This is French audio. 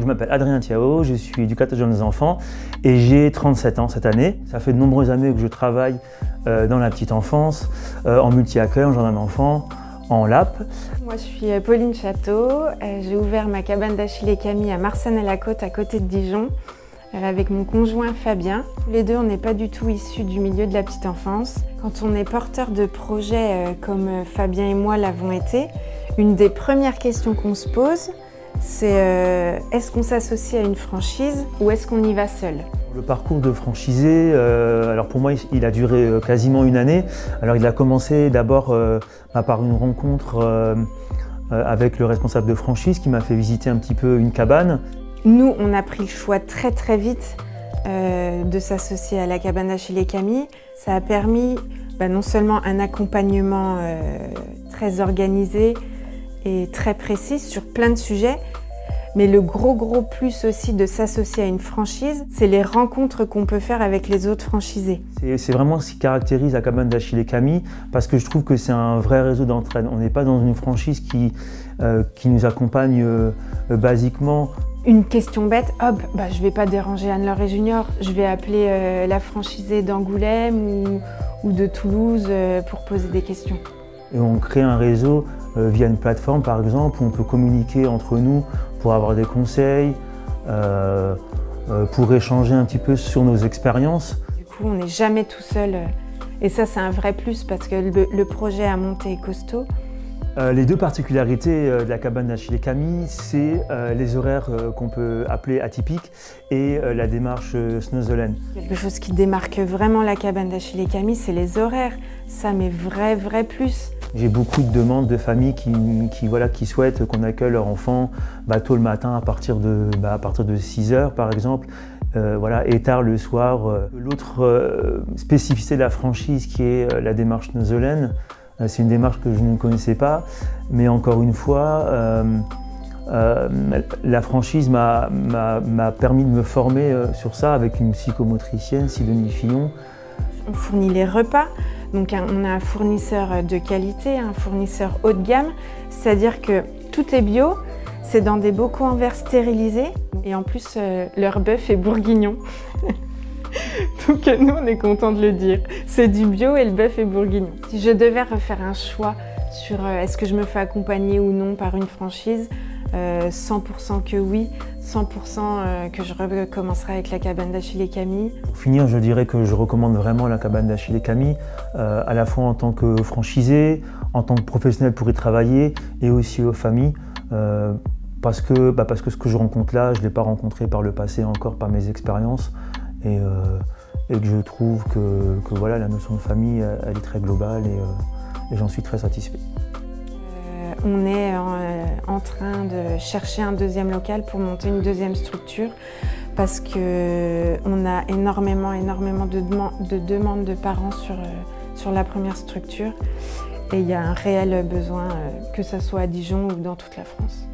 je m'appelle Adrien Thiao, je suis éducateur de jeunes enfants et j'ai 37 ans cette année. Ça fait de nombreuses années que je travaille dans la petite enfance, en multi-accueil, en jardin d'enfants, en LAP. Moi je suis Pauline Château, j'ai ouvert ma cabane d'Achille et Camille à Marsanne-à-la-Côte, à côté de Dijon, avec mon conjoint Fabien. Tous les deux, on n'est pas du tout issus du milieu de la petite enfance. Quand on est porteur de projets comme Fabien et moi l'avons été, une des premières questions qu'on se pose, c'est est-ce qu'on s'associe à une franchise ou est-ce qu'on y va seul? Le parcours de franchisé, alors pour moi, il a duré quasiment une année. Alors il a commencé d'abord par une rencontre avec le responsable de franchise qui m'a fait visiter un petit peu une cabane. Nous, on a pris le choix très vite de s'associer à la cabane d'Achille et Camille. Ça a permis non seulement un accompagnement très organisé et très précis sur plein de sujets, mais le gros plus aussi de s'associer à une franchise, c'est les rencontres qu'on peut faire avec les autres franchisés. C'est vraiment ce qui caractérise la cabane d'Achille et Camille, parce que je trouve que c'est un vrai réseau d'entraide. On n'est pas dans une franchise qui nous accompagne basiquement. Une question bête, hop, je vais pas déranger Anne-Laure et Junior, je vais appeler la franchisée d'Angoulême ou de Toulouse pour poser des questions. Et on crée un réseau via une plateforme par exemple où on peut communiquer entre nous pour avoir des conseils, pour échanger un petit peu sur nos expériences. Du coup, on n'est jamais tout seul et ça c'est un vrai plus parce que le projet à monter est costaud. Les deux particularités de la cabane d'Achille et Camille, c'est les horaires qu'on peut appeler atypiques et la démarche Snozelen. Quelque chose qui démarque vraiment la cabane d'Achille et Camille, c'est les horaires. Ça, mais vrai plus. J'ai beaucoup de demandes de familles qui souhaitent qu'on accueille leur enfant tôt le matin à partir de 6 h par exemple, et tard le soir. L'autre spécificité de la franchise qui est la démarche Snozelen, c'est une démarche que je ne connaissais pas, mais encore une fois, la franchise m'a permis de me former sur ça avec une psychomotricienne, Sidonie Fillon. On fournit les repas, donc on a un fournisseur de qualité, un fournisseur haut de gamme, c'est-à-dire que tout est bio, c'est dans des bocaux en verre stérilisés, et en plus leur bœuf est bourguignon. Donc nous, on est contents de le dire. C'est du bio et le bœuf est bourguignon. Si je devais refaire un choix sur est-ce que je me fais accompagner ou non par une franchise, 100% que oui, 100% que je recommencerai avec la cabane d'Achille et Camille. Pour finir, je dirais que je recommande vraiment la cabane d'Achille et Camille, à la fois en tant que franchisé, en tant que professionnel pour y travailler et aussi aux familles. Parce que ce que je rencontre là, je ne l'ai pas rencontré par le passé encore par mes expériences. Et que je trouve que voilà, la notion de famille, elle est très globale et j'en suis très satisfait. On est en train de chercher un deuxième local pour monter une deuxième structure parce qu'on a énormément de demandes de parents sur la première structure et il y a un réel besoin que ce soit à Dijon ou dans toute la France.